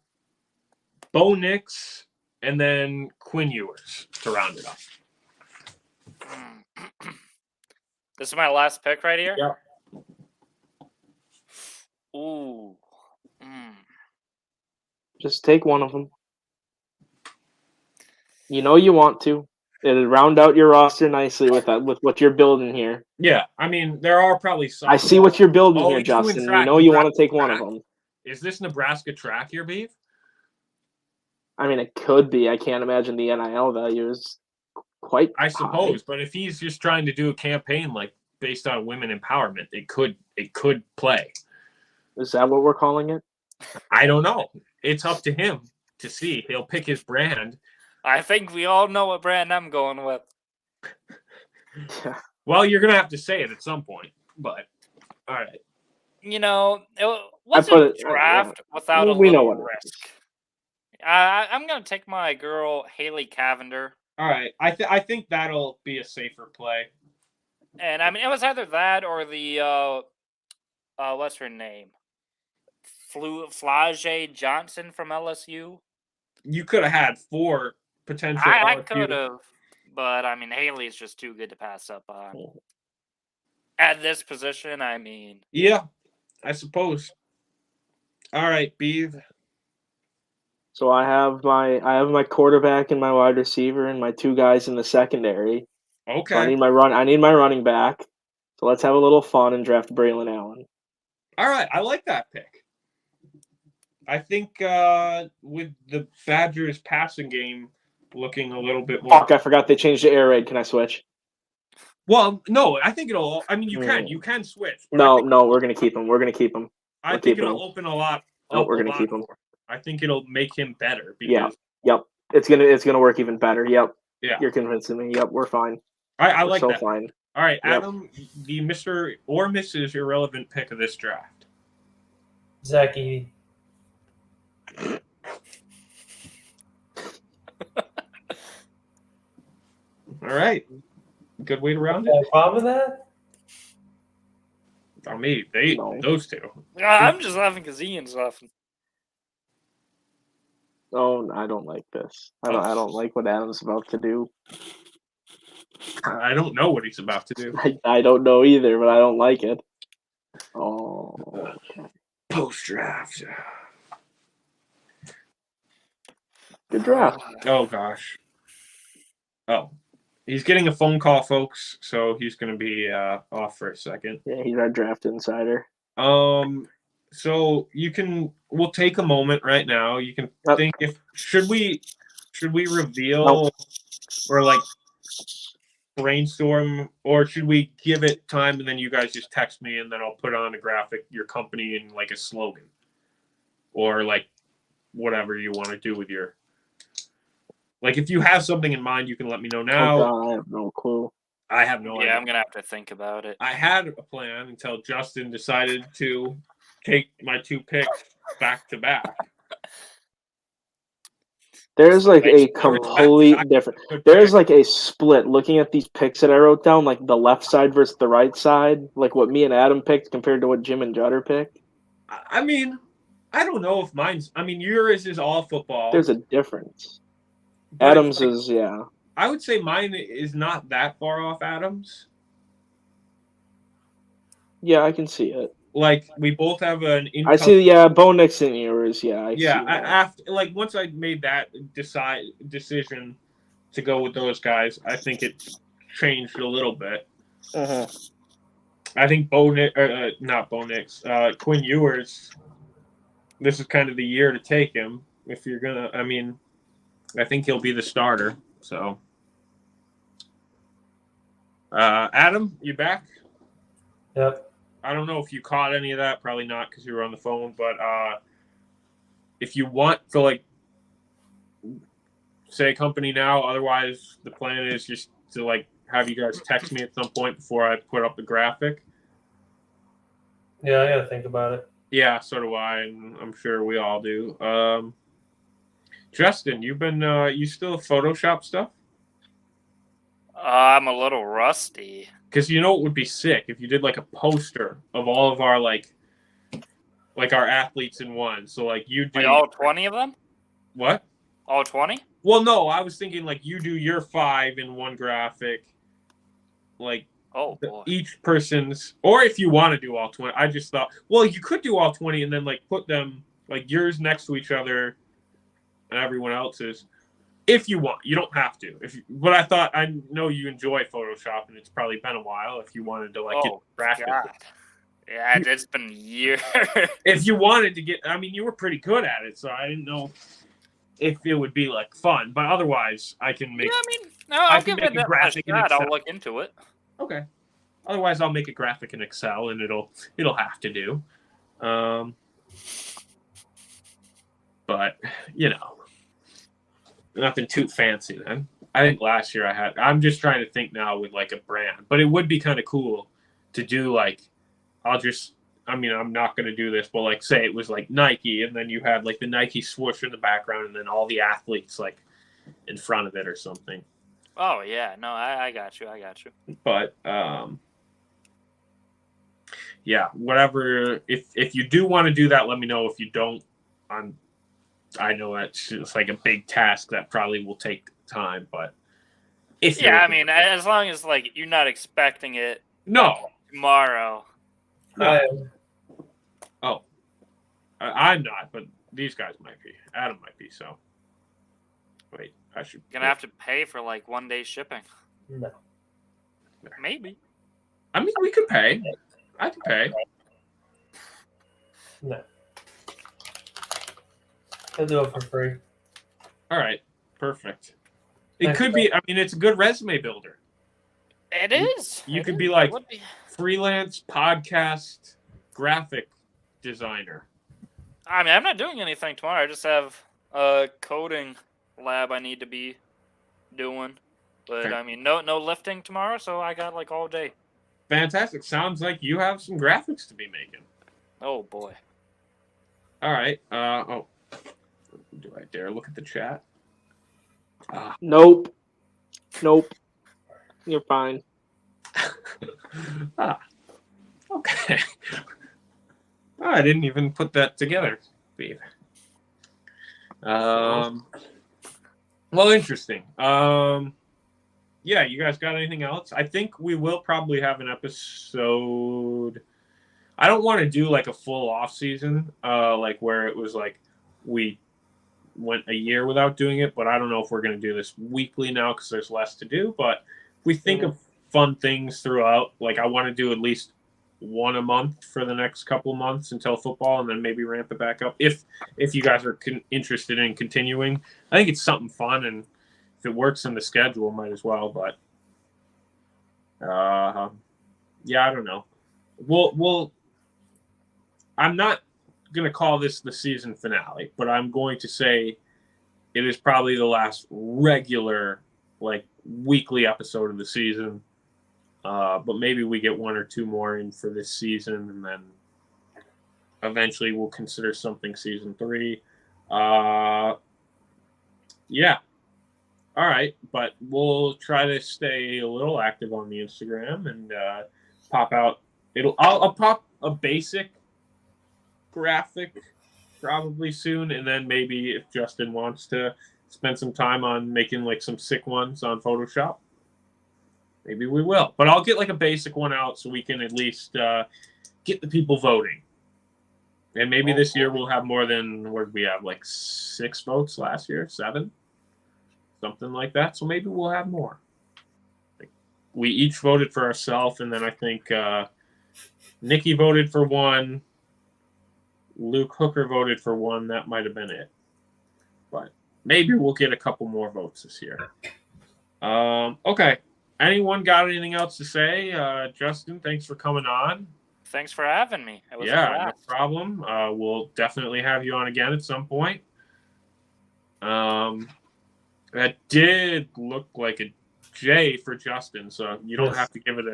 Bo Nix and then Quinn Ewers to round it up. This is my last pick right here? Yeah. Ooh. Just take one of them. You know you want to. It'll round out your roster nicely with what you're building here. Yeah, I mean, there are probably some. I see what you're building here, Justin. You know you want to take one of them. Is this Nebraska track here, Beef? I mean, it could be. I can't imagine the NIL value is quite I suppose, high. but if he's just trying to do a campaign like based on women empowerment, it could play. Is that what we're calling it? I don't know. It's up to him to see. He'll pick his brand. I think we all know what brand I'm going with. Yeah. Well, you're gonna have to say it at some point, but all right. You know, what's a draft without a little risk? I'm gonna take my girl Haley Cavender. All right, I think that'll be a safer play. And I mean, it was either that or the what's her name, Flage Johnson from LSU. You could have had 4 potential. I could have, but I mean, Haley's just too good to pass up on. At this position, I mean. Yeah, I suppose. All right, Beav. So I have my quarterback and my wide receiver and my 2 guys in the secondary. Okay. So I need my running back. So let's have a little fun and draft Braylon Allen. All right, I like that pick. I think with the Badgers passing game looking a little bit more. Fuck, I forgot they changed the air raid. Can I switch? Well, no, I think it'll. I mean, you can switch. No, we're gonna keep him. I think it'll open a lot. No, we're gonna keep him. I think it'll make him better. Because, Yep. It's gonna work even better. Yep. Yeah. You're convincing me. Yep, we're fine. I We're like so that. fine. All right, Yep. Adam, the Mr. or Mrs. irrelevant pick of this draft. Zach Edey. All right, good way to round Have it. a problem with that? I mean, No. those two. I'm just laughing because Ian's laughing. Oh, I don't like this. I don't like what Adam's about to do. I don't know what he's about to do. I don't know either, but I don't like it. Oh, okay. Post draft. Good draft. Oh gosh. Oh, he's getting a phone call, folks. So he's going to be off for a second. Yeah, he's our draft insider. So we'll take a moment right now. You can Yep. think should we reveal or like brainstorm, or should we give it time and then you guys just text me and then I'll put on a graphic, your company, and like a slogan, or like whatever you want to do with your. Like, if you have something in mind, you can let me know now. Oh, God, I have no clue. I have no idea. Yeah, I'm gonna have to think about it. I had a plan until Justin decided to take my 2 picks back to back. There's like a complete different. There's like a split. Looking at these picks that I wrote down, like the left side versus the right side, like what me and Adam picked compared to what Jim and Jutter picked. I mean, I don't know if mine's. I mean, yours is all football. There's a difference. Adams is, yeah. I would say mine is not that far off Adams. Yeah, I can see it. Like, we both have an income. I see, yeah, Bo Nixon yours, yeah. After, like, once I made that decision to go with those guys, I think it changed a little bit. Uh-huh. I think not Bo Nix, Quinn Ewers, this is kind of the year to take him. If you're going to, I mean, I think he'll be the starter. So, Adam, you back? Yep. I don't know if you caught any of that. Probably not because you were on the phone. But if you want to, like, say a company now, otherwise the plan is just to, like, have you guys text me at some point before I put up the graphic. Yeah, I gotta think about it. Yeah, so do I, and I'm sure we all do. Justin, you've been you still Photoshop stuff? I'm a little rusty. Because you know it would be sick if you did like a poster of all of our like our athletes in one. So like you do Like all 20 of them? What? All 20? Well, no, I was thinking like you do your 5 in one graphic, like each person's, or if you want to do all 20. I just thought, well, you could do all 20 and then like put them like yours next to each other and everyone else's. If you want, you don't have to. But I thought, I know you enjoy Photoshop, and it's probably been a while. If you wanted to like get graphic, yeah, it's been years. If you wanted to get, I mean, you were pretty good at it, so I didn't know if it would be like fun. But otherwise, I can make. Yeah, I mean, no, I'll give it a graphic in Excel. I'll look into it. Okay. Otherwise, I'll make a graphic in Excel, and it'll have to do. But you know. Nothing too fancy then. I think last year I'm just trying to think now with like a brand, but it would be kind of cool to do like, I'm not going to do this, but like say it was like Nike and then you had like the Nike swoosh in the background and then all the athletes like in front of it or something. Oh yeah. No, I got you. But, yeah, whatever. If you do want to do that, let me know. If you don't, I know that's just like a big task that probably will take time, but I mean, as long as like you're not expecting it. No. Tomorrow. No. I'm not, but these guys might be. Adam might be. So, wait, I should. You're gonna have to pay for like 1 day shipping. No. Maybe. I mean, we could pay. I could pay. No. I'll do it for free. All right. Perfect. It could be. I mean, it's a good resume builder. It is. You could be like freelance podcast graphic designer. I mean, I'm not doing anything tomorrow. I just have a coding lab I need to be doing. But Okay. I mean, no lifting tomorrow, so I got like all day. Fantastic. Sounds like you have some graphics to be making. Oh boy. All right. Do I dare look at the chat? Nope. You're fine. Okay. I didn't even put that together, Steve. Well, interesting. Yeah, you guys got anything else? I think we will probably have an episode. I don't want to do like a full off season, like where it was like we went a year without doing it, but I don't know if we're going to do this weekly now because there's less to do. But we think of fun things throughout. Like I want to do at least one a month for the next couple of months until football, and then maybe ramp it back up if you guys are interested in continuing. I think it's something fun, and if it works in the schedule, might as well. But yeah, I don't know. We'll. I'm not going to call this the season finale, but I'm going to say it is probably the last regular, like, weekly episode of the season. But maybe we get one or two more in for this season, and then eventually we'll consider something season 3. Yeah. All right, but we'll try to stay a little active on the Instagram and pop out. I'll pop a basic graphic probably soon, and then maybe if Justin wants to spend some time on making like some sick ones on Photoshop, maybe we will. But I'll get like a basic one out so we can at least get the people voting. And maybe this year we'll have more than, what did we have, like 6 votes last year? 7? Something like that. So maybe we'll have more. We each voted for ourselves, and then I think Nikki voted for 1. Luke Hooker voted for 1. That might have been it. But maybe we'll get a couple more votes this year. Okay. Anyone got anything else to say? Justin, thanks for coming on. Thanks for having me. It was a No blast. problem. We'll definitely have you on again at some point. That did look like a J for Justin, so you don't have to give it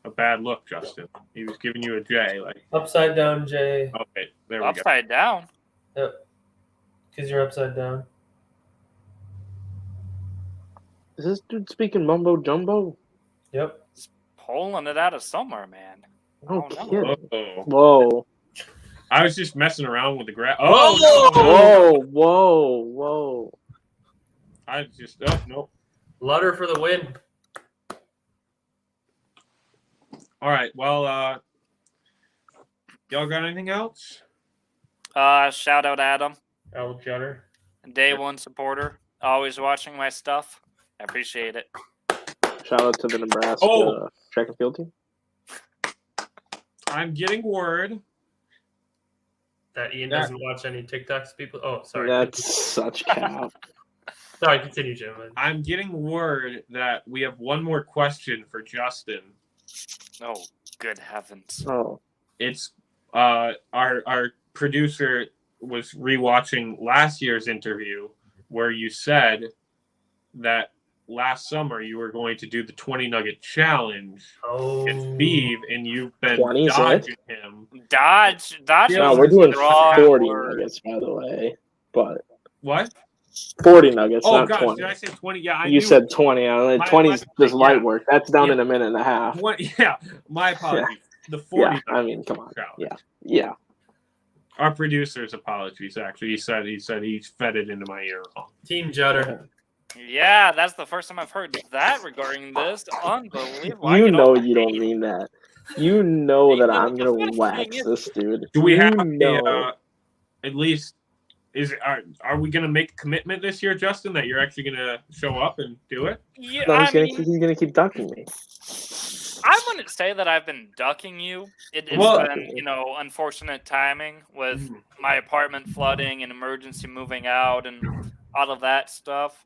a bad look, Justin. He was giving you a J, like Upside down J. Okay, there we go. Upside down. Yep. Because you're upside down. Is this dude speaking mumbo jumbo? Yep. Pulling it out of somewhere, man. No Oh, no. kidding. Oh, Whoa. I was just messing around with the graph. Whoa. I just nope. Lutter for the win. All right. Well, y'all got anything else? Shout out Adam, Al Jutter. day one supporter, always watching my stuff. I appreciate it. Shout out to the Nebraska track and field team. I'm getting word That Ian doesn't watch any TikToks. People. Oh, sorry. That's such cap. Sorry, continue, gentlemen. I'm getting word that we have one more question for Justin. Oh, good heavens. Oh. It's our producer was rewatching last year's interview where you said that last summer you were going to do the 20 nugget challenge with Steve, and you've been 20's dodging him. Dodge. No, we're doing 40 nuggets, by the way. But What? 40 nuggets, Oh not gosh, 20. did I say 20? Yeah, You said 20. 20's just light yeah. work. That's down Yeah. in a minute and a half. Yeah, my apologies. The 40. Yeah, I mean, come on. challenge. Yeah. Our producer's apologies. Actually, he said he fed it into my ear. Team Jutter. Yeah, that's the first time I've heard that regarding this. Unbelievable. I You get know all you don't hate. mean that. You know that I'm The going funny to wax thing is- this dude. Do we You have know. at least? Are we going to make a commitment this year, Justin, that you're actually going to show up and do it? Yeah, No, I he's mean, gonna keep ducking me. I wouldn't say that I've been ducking you. It's Well- been, unfortunate timing with my apartment flooding and emergency moving out and all of that stuff.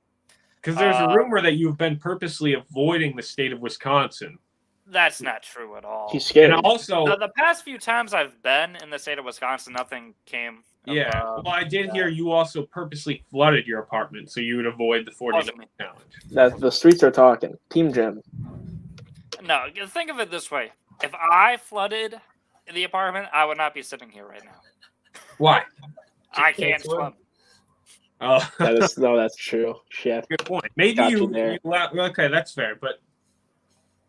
Because there's a rumor that you've been purposely avoiding the state of Wisconsin. That's not true at all. He's scared. And also, The past few times I've been in the state of Wisconsin, nothing came Yeah. Well, I did hear you also purposely flooded your apartment so you would avoid the 40 Wasn't me. challenge. That the streets are talking. Team Jim. No, think of it this way: if I flooded the apartment, I would not be sitting here right now. Why? I can't swim. Oh, That's true. Shit. good point. Maybe Got you you there. okay, that's fair, but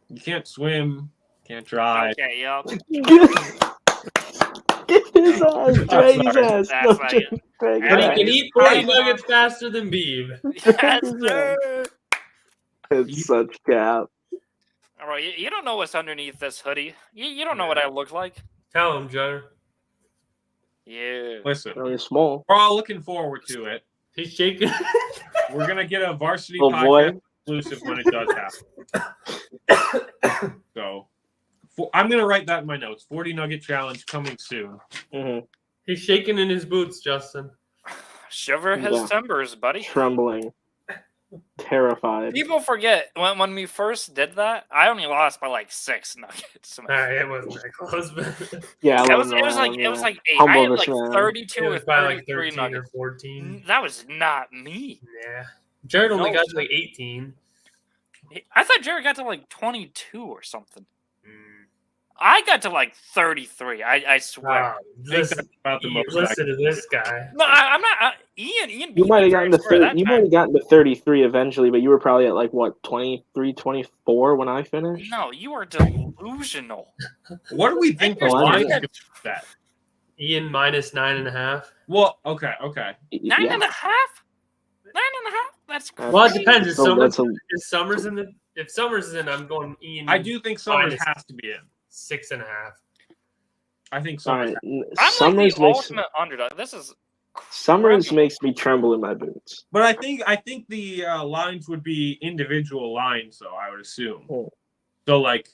you can't swim, can't drive. Okay, yep. Get his ass, drag his ass. That's No, like drag it. his But he ass. can eat 40 nuggets faster than Beeb. Yes, sir. It's such cap. All right, you don't know what's underneath this hoodie. You don't know what I look like. Tell him, Joe. Yeah. Listen, Really small. we're all looking forward to it. He's shaking. We're gonna get a varsity Oh, boy. podcast exclusive when it does happen. So I'm gonna write that in my notes. 40 nugget challenge coming soon. Mm-hmm. He's shaking in his boots, Justin. Shiver his Yeah. timbers, buddy. Trembling. Terrified. People forget when we first did that, I only lost by like 6 nuggets. It wasn't that close, but Yeah, It was like 8. I had like 32 it or was by like 33 13 or nuggets. 14. That was not me. Yeah. Jared only No, got to like 18. I thought Jared got to like 22 or something. Mm. I got to like 33. I swear. Wow. Listen, about the most Listen to this guy. No, I'm not. Ian. You beat might me have gotten fair to and square that you might time. have gotten to 33 eventually, but you were probably at like what 23, 24 when I finished. No, you are delusional. What do we think the Oh, I line know. is that? Ian minus 9.5. Well, okay. 9.5? 9.5? That's crazy. Well, it depends. If Summers is in, I'm going Ian. I do think Summers minus has to be in. 6.5. I think All Summers. right. I'm Summers like the makes ultimate underdog. This is Summers criminal. makes me tremble in my boots. But I think the lines would be individual lines, though. I would assume. Oh. So like,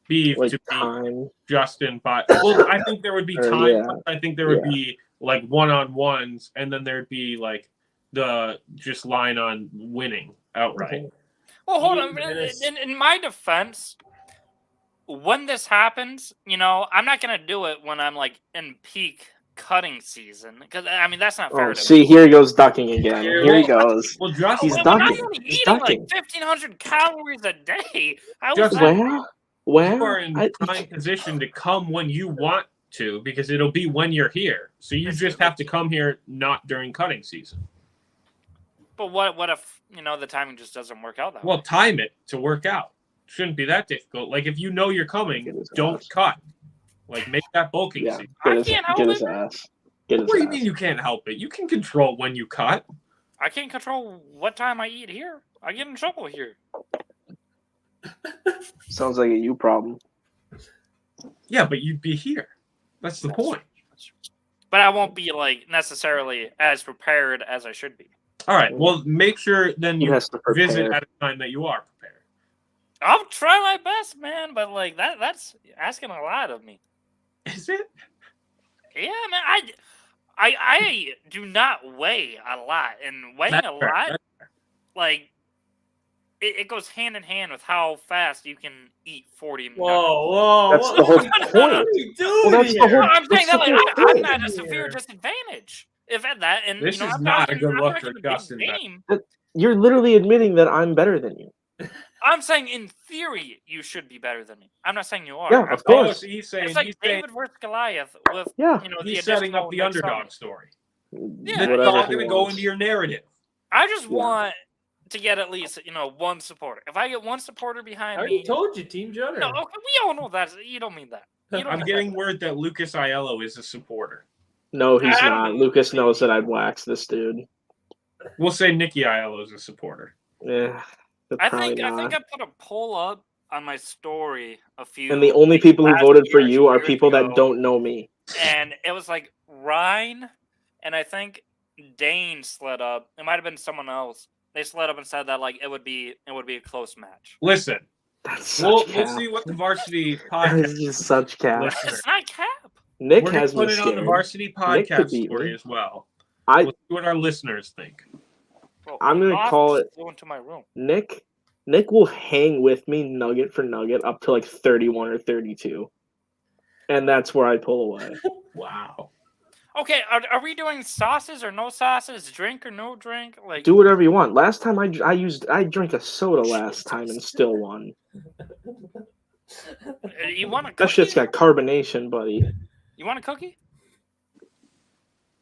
Beef Like to beat time. Justin, but well, I think there would be Or, time. yeah. I think there would be like one-on-ones, and then there'd be like the just line on winning outright. Well, hold Ian on. minus- In my defense, when this happens, I'm not gonna do it when I'm like in peak cutting season, because I mean that's not fair Oh, to see, me. here he goes ducking again. Here he goes. Well, Justin, He's When ducking. I'm only He's eating ducking. like 1,500 calories a day. How is Just that? you are in prime position to come when you want to, because it'll be when you're here. So you just have to come here, not during cutting season. But what if the timing just doesn't work out that way? Well, time it to work out. Shouldn't be that difficult. Like if you know you're coming, don't cut. Like make that bulking Yeah, season. I can't help get his it. ass. Get his What do you ass. mean you can't help it? You can control when you cut. I can't control what time I eat here. I get in trouble here. Sounds like a you problem. Yeah, but you'd be here. That's the point. But I won't be like necessarily as prepared as I should be. All right. Well, make sure then He you has to visit prepare. at a time that you are prepared. I'll try my best, man, but like that's asking a lot of me. Is it? Yeah, man. I do not weigh a lot, and weighing That's a fair. lot, like it goes hand in hand with how fast you can eat 40 nuggets. Whoa. That's the whole What point. are you doing Well, that's the here? whole- I'm saying that like That's the I'm point. at a severe disadvantage. If at that, and This is I'm not a talking- good I'm look talking for a big Justin, but- game. You're literally admitting that I'm better than you. I'm saying in theory you should be better than me. I'm not saying you are. Yeah, I'm of saying- Oh, course. so he's saying It's like he's saying David versus Goliath with Yeah. the he's setting up additional the Nick underdog Summers. story. Yeah, It's all Whatever going he to go wants. into your narrative. I just Yeah. want to get at least one supporter. If I get one supporter I behind already me, told you, Team Judder. no, okay, we all know that. You don't mean that. You don't I'm mean getting that. word that Lucas Aiello is a supporter. No, he's I don't not. think- Lucas knows that I'd wax this dude. We'll say Nikki Aiello is a supporter. Yeah, but I probably think I not. put a poll up on my story a few. And the only like, people who last voted for year, you are 2 years people that ago, don't know me. And it was like Ryan, and I think Dane slid up. It might have been someone else. They slid up and said that like it would be a close match. Listen, That's such we'll cap. see what the varsity That podcast. is just such cap. Listen, It's not cap. Nick we're going has to put me it on the scared. varsity Nick could podcast beat story me. as well. I We'll see what our listeners think. Bro, I'm gonna Moth call just it- flew into my room. Nick will hang with me nugget for nugget up to like 31 or 32. And that's where I pull away. Wow. Okay, are we doing sauces or no sauces? Drink or no drink? Like, Do whatever you want. Last time I drank a soda last time and still won. you want a That cookie? shit's got carbonation, buddy. You want a cookie?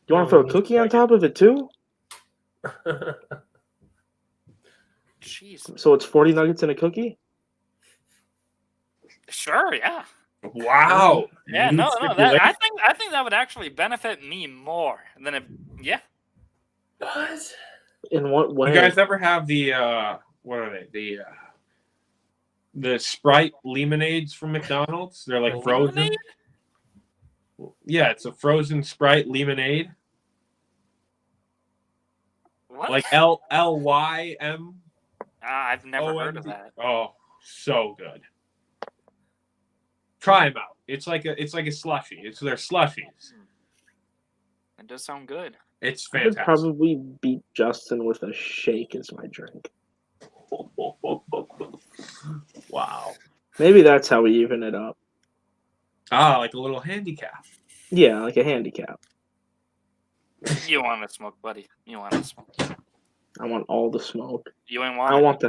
You want to throw a cookie on top of it too? Jeez. So it's 40 nuggets and a cookie? Sure, yeah. Wow. Yeah, New no, stipulation. I think that would actually benefit me more than if What? In what way? You guys ever have the what are they? The Sprite lemonades from McDonald's? They're like frozen. Lemonade? Yeah, it's a frozen Sprite lemonade. What? Like LYM. I've never heard of OMD. that. Oh, so good. Try them out. It's like a slushy. It's their slushies. It does sound good. It's I would fantastic. probably beat Justin with a shake as my drink. Wow. Maybe that's how we even it up. Ah, like a little handicap. Yeah, like a handicap. You want to smoke, buddy? You want to smoke? I want all the smoke. You ain't I want.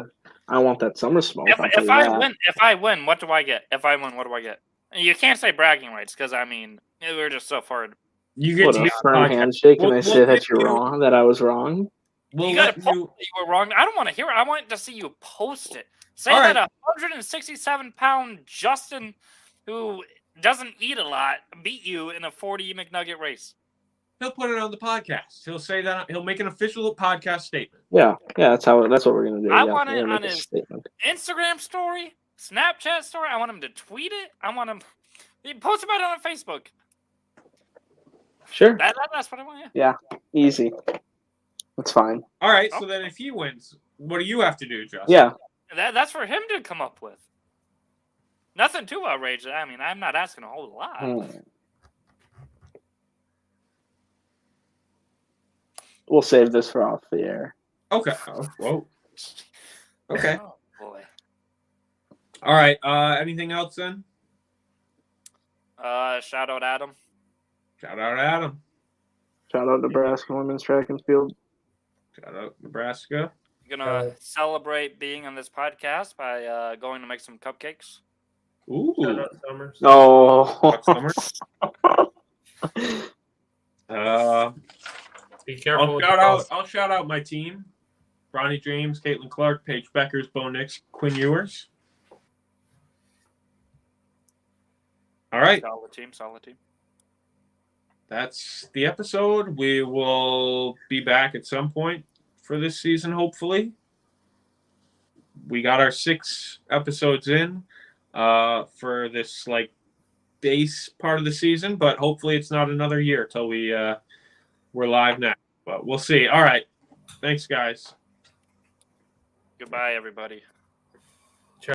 want that summer smoke. If I'll tell you that. if I win, what do I get? If I win, what do I get? You can't say bragging rights because I mean we're just so far. You get What, to a use firm podcast. handshake and I We'll say that give you're you- wrong, that I was wrong? We'll You got let to post you. that you were wrong. I don't want to hear it. I want to see you post it. Say All that right. a 167-pound Justin, who doesn't eat a lot, beat you in a 40 McNugget race. He'll put it on the podcast. He'll say that. He'll make an official podcast statement. Yeah, that's what we're gonna do. I yeah, want we're it gonna on make a his- statement. Instagram story, Snapchat story. I want him to tweet it. I want him. He post about it on Facebook. Sure. That's what I want. Yeah. Easy. That's fine. All right. So then, if he wins, what do you have to do, Justin? Yeah. That's for him to come up with. Nothing too outrageous. I mean, I'm not asking a whole lot. We'll save this for off the air. Okay. Oh, whoa. Okay. Oh, boy. All right. Anything else then? Shout out Adam. Shout out Adam. Shout out Nebraska women's track and field. Shout out Nebraska. Gonna celebrate being on this podcast by going to make some cupcakes. Ooh. Shout out Summers. Oh. Summer. Be careful. with the I'll shout out my team: Bronny James, Caitlin Clark, Paige Beckers, Bo Nix, Quinn Ewers. All right, Solid team. that's the episode. We will be back at some point for this season, hopefully. We got our 6 episodes in for this base part of the season, but hopefully it's not another year till we're live next. But we'll see. All right. Thanks, guys. Goodbye, everybody.